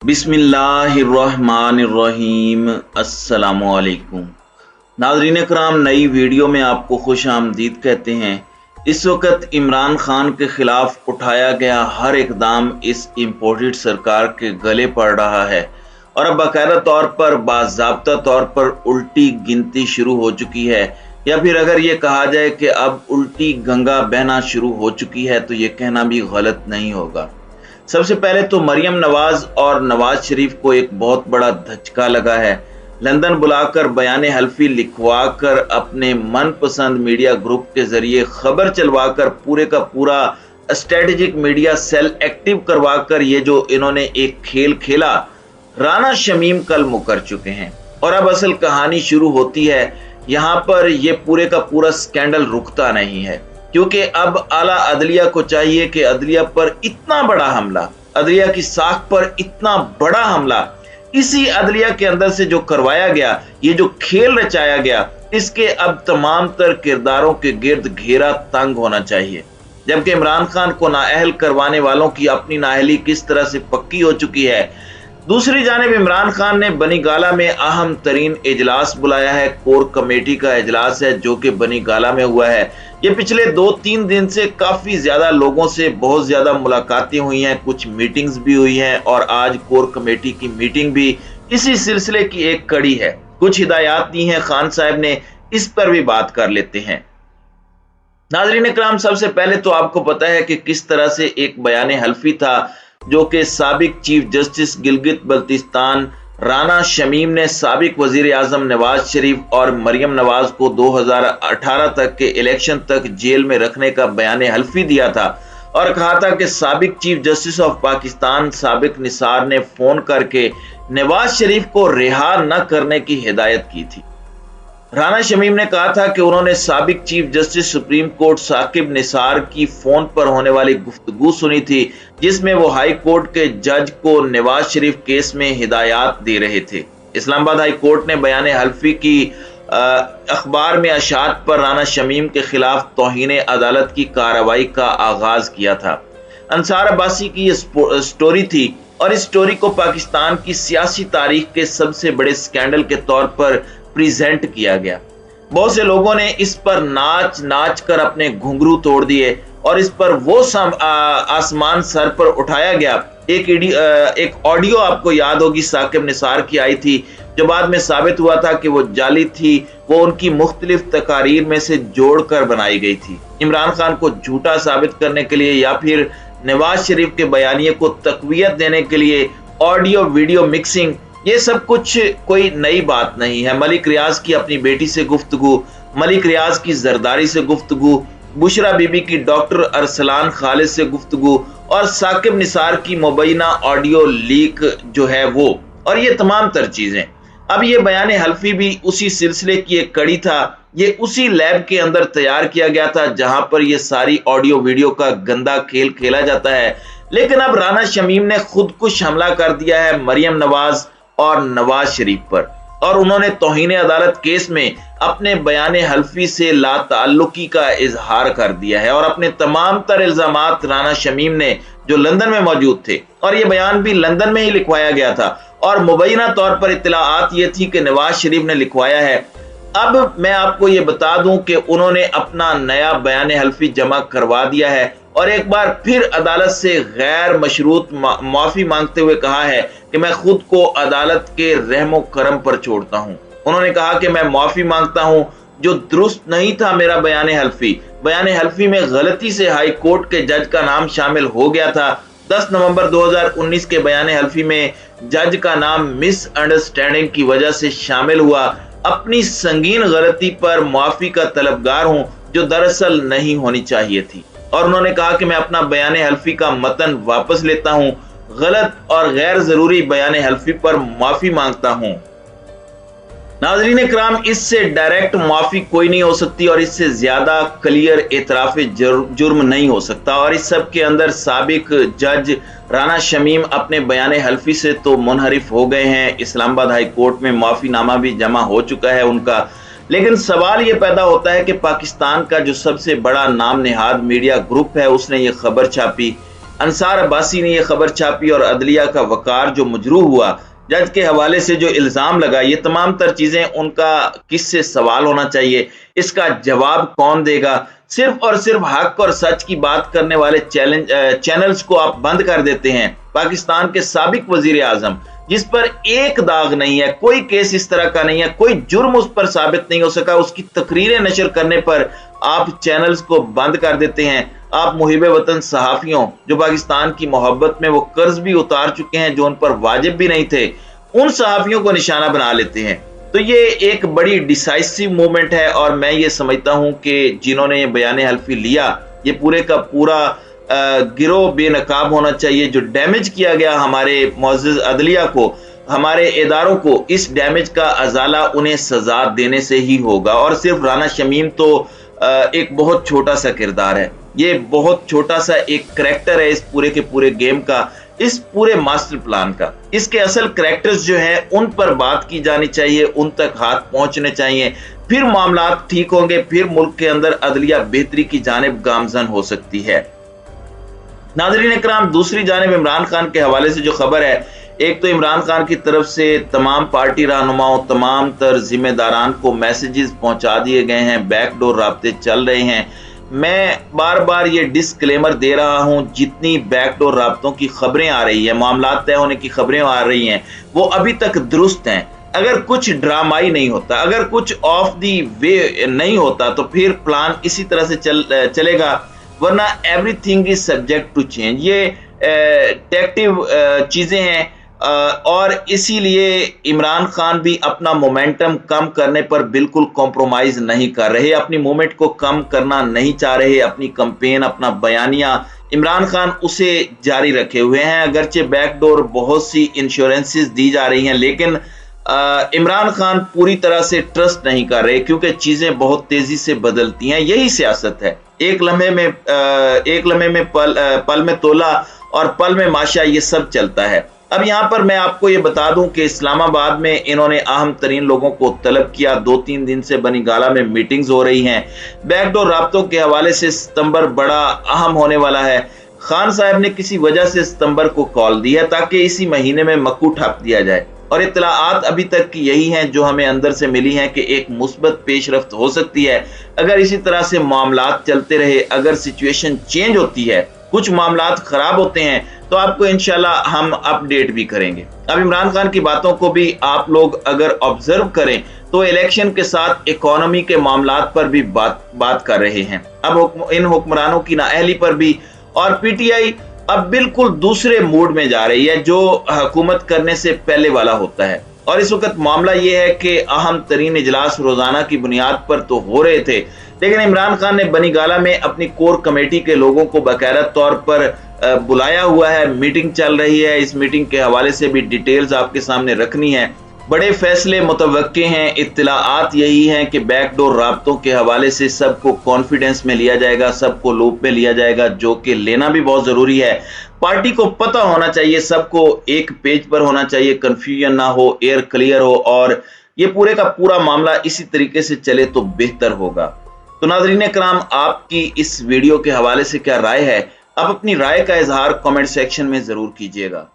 बिस्मिल्लाहिर्रहमानिर्रहीम। अस्सलामुअलैकुम नाज़रीन कराम, नई वीडियो में आपको खुश आमदीद कहते हैं। इस वक्त इमरान खान के खिलाफ उठाया गया हर इकदाम इस इम्पोर्टेड सरकार के गले पड़ रहा है और अब बाकायदा तौर पर बाज़ाब्ता तौर पर उल्टी गिनती शुरू हो चुकी है, या फिर अगर ये कहा जाए कि अब उल्टी गंगा बहना शुरू हो चुकी है तो ये कहना भी गलत नहीं होगा। सबसे पहले तो मरियम नवाज और नवाज शरीफ को एक बहुत बड़ा धचका लगा है। लंदन बुलाकर बयान हल्फी लिखवाकर अपने मनपसंद मीडिया ग्रुप के जरिए खबर चलवाकर पूरे का पूरा स्ट्रेटेजिक मीडिया सेल एक्टिव करवाकर ये जो इन्होंने एक खेल खेला, राना शमीम कल मुकर चुके हैं और अब असल कहानी शुरू होती है। यहाँ पर ये पूरे का पूरा स्कैंडल रुकता नहीं है, क्योंकि अब आला अदलिया को चाहिए कि अदलिया पर इतना बड़ा हमला, अदलिया की साख पर इतना बड़ा हमला, इसी अदलिया के अंदर से जो करवाया गया, ये जो खेल रचाया गया, इसके अब तमाम तर किरदारों के गिर्द घेरा तंग होना चाहिए। जबकि इमरान खान को नाअहल करवाने वालों की अपनी नाअहली किस तरह से पक्की हो चुकी है। दूसरी जानिब इमरान खान ने बनी गाला में अहम तरीन इजलास बुलाया है। कोर कमेटी का इजलास है जो कि बनी गाला में हुआ है। ये पिछले 2-3 दिन से काफी ज्यादा लोगों से बहुत ज्यादा मुलाकातें हुई हैं, कुछ मीटिंग्स भी हुई हैं और आज कोर कमेटी की मीटिंग भी इसी सिलसिले की एक कड़ी है। कुछ हिदायत दी हैं खान साहब ने, इस पर भी बात कर लेते हैं। नाज़रीन इकराम, सबसे पहले तो आपको पता है कि किस तरह से एक बयान हल्फी था जो कि साबिक चीफ जस्टिस गिलगित बल्तिस्तान राना शमीम ने साबिक वजीर आजम नवाज शरीफ और मरियम नवाज को 2018 तक के इलेक्शन तक जेल में रखने का बयान हल्फी दिया था और कहा था कि साबिक चीफ जस्टिस ऑफ पाकिस्तान साबिक निसार ने फोन करके नवाज शरीफ को रिहा न करने की हिदायत की थी। राना शमीम ने कहा था कि उन्होंने साबिक chief justice supreme court Saqib Nisar की फोन पर होने वाली गुफ्तगू सुनी थी, जिसमें वो हाई कोर्ट के जज को नवाज शरीफ केस में हिदायत दे रहे थे। इस्लामाबाद हाई कोर्ट ने बयान हल्फी की अखबार में अशात पर राना शमीम के खिलाफ तौहीन अदालत की कार्रवाई का आगाज किया था। अंसार अब्बासी की ये स्टोरी थी और इस स्टोरी को पाकिस्तान की सियासी तारीख के सबसे बड़े स्कैंडल के तौर पर प्रेजेंट किया गया। बहुत से लोगों ने इस पर नाच नाच कर अपने घुंघरू तोड़ दिए और इस पर वो आसमान सर पर उठाया गया। एक ऑडियो आपको याद होगी साकिब निसार की आई थी, जो बाद में साबित हुआ था कि वो जाली थी, वो उनकी मुख्तलिफ तकारीर में से जोड़कर बनाई गई थी। इमरान खान को झूठा साबित करने के लिए या फिर नवाज शरीफ के बयानिए को तकवीयत देने के लिए ऑडियो वीडियो मिक्सिंग, ये सब कुछ कोई नई बात नहीं है। मलिक रियाज की अपनी बेटी से गुफ्तगू, मलिक रियाज की जरदारी से गुफ्तगू, बुशरा बीबी की डॉक्टर अरसलान खालिद से गुफ्तगू और साकिब निसार की मुबैना ऑडियो लीक जो है वो, और ये तमाम तर चीजें। अब ये बयान हल्फी भी उसी सिलसिले की एक कड़ी था। ये उसी लैब के अंदर तैयार किया गया था जहां पर ये सारी ऑडियो वीडियो का गंदा खेल खेला जाता है। लेकिन अब राना शमीम ने खुदकुश हमला कर दिया है मरियम नवाज और नवाज शरीफ पर, और उन्होंने तौहीन अदालत केस में अपने बयान हल्फी से लाताल्लुकी का इजहार कर दिया है और अपने तमाम तर इल्जामात राना शमीम ने, जो लंदन में मौजूद थे, और ये बयान भी लंदन में ही लिखवाया गया था और मुबैना तौर पर इत्तलाआत ये थी कि नवाज शरीफ ने लिखवाया है। अब मैं आपको ये बता दूं कि उन्होंने अपना नया बयान हल्फी जमा करवा दिया है और एक बार फिर अदालत से गैर मशरूत माफी मांगते हुए कहा है कि मैं खुद को अदालत के रहमो करम पर छोड़ता हूं। उन्होंने कहा कि मैं माफी मांगता हूं, जो दुरुस्त नहीं था मेरा बयान हल्फी में गलती से हाई कोर्ट के जज का नाम शामिल हो गया था। 10 नवंबर 2019 के बयान हल्फी में जज का नाम मिसअंडरस्टैंडिंग की वजह से शामिल हुआ। अपनी संगीन गलती पर माफी का तलबगार हूं, जो दरअसल नहीं होनी चाहिए थी। और उन्होंने कहा कि मैं अपना बयान हल्फी का मतन वापस लेता हूं, गलत और गैर जरूरी बयान हल्फी पर माफी मांगता हूं। नाज़रीन इकराम, इससे डायरेक्ट माफी कोई नहीं हो सकती और इससे ज्यादा क्लियर एतराफ जुर्म नहीं हो सकता। और इस सब के अंदर साबिक जज राना शमीम अपने बयान हल्फी से तो मुनहरिफ हो गए हैं। इस्लामाबाद हाई कोर्ट में माफीनामा भी जमा हो चुका है उनका। लेकिन सवाल ये पैदा होता है कि पाकिस्तान का जो सबसे बड़ा नाम नेहाद मीडिया ग्रुप है, उसने ये खबर छापी अंसार अब्बासी ने यह खबर छापी और अदलिया का वकार जो मजरूह हुआ, जज के हवाले से जो इल्जाम लगा, ये तमाम तर चीजें उनका किससे सवाल होना चाहिए, इसका जवाब कौन देगा। सिर्फ और सिर्फ हक और सच की बात करने वाले चैनल्स को आप बंद कर देते हैं। पाकिस्तान के साबिक वजीर आजम जिस पर एक दाग नहीं है, कोई केस इस तरह का नहीं है, कोई जुर्म उस पर साबित नहीं हो सका, उसकी तकरीरें नशर करने पर आप चैनल्स को बंद कर देते हैं। आप मुहिबे वतन सहाफियों जो पाकिस्तान की मोहब्बत में वो कर्ज भी उतार चुके हैं जो उन पर वाजिब भी नहीं थे, उन सहाफियों को निशाना बना लेते हैं। तो ये एक बड़ी डिसाइसिव मूवमेंट है और मैं ये समझता हूं कि जिन्होंने ये बयान हल्फी लिया, ये पूरे का पूरा गिरोह बेनकाब होना चाहिए। जो डैमेज किया गया हमारे मुअज़्ज़ज़ अदलिया को, हमारे इदारों को, इस डैमेज का अजाला उन्हें सजा देने से ही होगा। और सिर्फ राना शमीम तो एक बहुत छोटा सा किरदार है, ये बहुत छोटा सा एक करैक्टर है इस पूरे के पूरे गेम का, इस पूरे मास्टर प्लान का। इसके असल करैक्टर्स जो हैं उन पर बात की जानी चाहिए, उन तक हाथ पहुंचने चाहिए, फिर मामला ठीक होंगे, फिर मुल्क के अंदर अदलिया बेहतरी की जानिब गामजन हो सकती है। नाज़रीन इकराम, दूसरी जानिब इमरान खान के हवाले से जो खबर है, एक तो इमरान खान की तरफ से तमाम पार्टी रहनुमाओं, तमाम तर जिम्मेदारान को मैसेजेस पहुंचा दिए गए हैं, बैकडोर राब्ते चल रहे हैं। मैं बार बार ये डिस्क्लेमर दे रहा हूं, जितनी बैकडोर राब्तों की खबरें आ रही है, मामला तय होने की खबरें आ रही हैं, वो अभी तक दुरुस्त हैं। अगर कुछ ड्रामाई नहीं होता, अगर कुछ ऑफ दी वे नहीं होता, तो फिर प्लान इसी तरह से चलेगा, वरना everything is subject to change. ये टेक्टिव चीजें हैं और इसीलिए इमरान खान भी अपना मोमेंटम कम करने पर बिल्कुल कॉम्प्रोमाइज नहीं कर रहे, अपनी मूवमेंट को कम करना नहीं चाह रहे। अपनी कैंपेन, अपना बयानिया इमरान खान उसे जारी रखे हुए हैं। अगरचे बैकडोर बहुत सी इंश्योरेंसेस दी जा रही हैं, लेकिन इमरान खान पूरी तरह से ट्रस्ट नहीं कर रहे, क्योंकि चीजें बहुत तेजी से बदलती हैं। यही सियासत है, एक लम्हे में पल में तोला और पल में माशा, ये सब चलता है। अब यहाँ पर मैं आपको ये बता दूं कि इस्लामाबाद में इन्होंने अहम तरीन लोगों को तलब किया। 2-3 दिन से बनी गाला में मीटिंग्स हो रही हैं। बैकडोर राब्तों के हवाले से सितंबर बड़ा अहम होने वाला है। खान साहब ने किसी वजह से सितंबर को कॉल दी है ताकि इसी महीने में मक्कू ठप दिया जाए, और इत्तलाआत अभी तक की यही हैं जो हमें अंदर से मिली हैं कि एक मुस्बत पेशरफ्त हो सकती है अगर इसी तरह से मामलात चलते रहे। अगर सिचुएशन चेंज होती है, कुछ मामलात खराब होते हैं, तो आपको इंशाल्लाह हम अपडेट भी करेंगे। अब इमरान खान की बातों को भी आप लोग अगर ऑब्जर्व करें तो इलेक्शन के साथ इकोनॉमी के मामलात पर भी बात कर रहे हैं। अब इन हुक्मरानों की नाअहली पर भी, और पीटीआई अब बिल्कुल दूसरे मूड में जा रही है जो हुकूमत करने से पहले वाला होता है। और इस वक्त मामला यह है कि अहम तरीन इजलास रोजाना की बुनियाद पर तो हो रहे थे, लेकिन इमरान खान ने बनी गाला में अपनी कोर कमेटी के लोगों को बाकायदा तौर पर बुलाया हुआ है। मीटिंग चल रही है, इस मीटिंग के हवाले से भी डिटेल्स आपके सामने रखनी है। बड़े फैसले मुतवक्के हैं। इत्तलाआत यही हैं कि बैकडोर राब्तों के हवाले से सबको कॉन्फिडेंस में लिया जाएगा, सबको लूप में लिया जाएगा, जो कि लेना भी बहुत जरूरी है। पार्टी को पता होना चाहिए, सबको एक पेज पर होना चाहिए, कंफ्यूजन ना हो, एयर क्लियर हो, और ये पूरे का पूरा मामला इसी तरीके से चले तो बेहतर होगा। तो नाज़रीन इकराम, आपकी इस वीडियो के हवाले से क्या राय है? आप अपनी राय का इजहार कमेंट सेक्शन में जरूर कीजिएगा।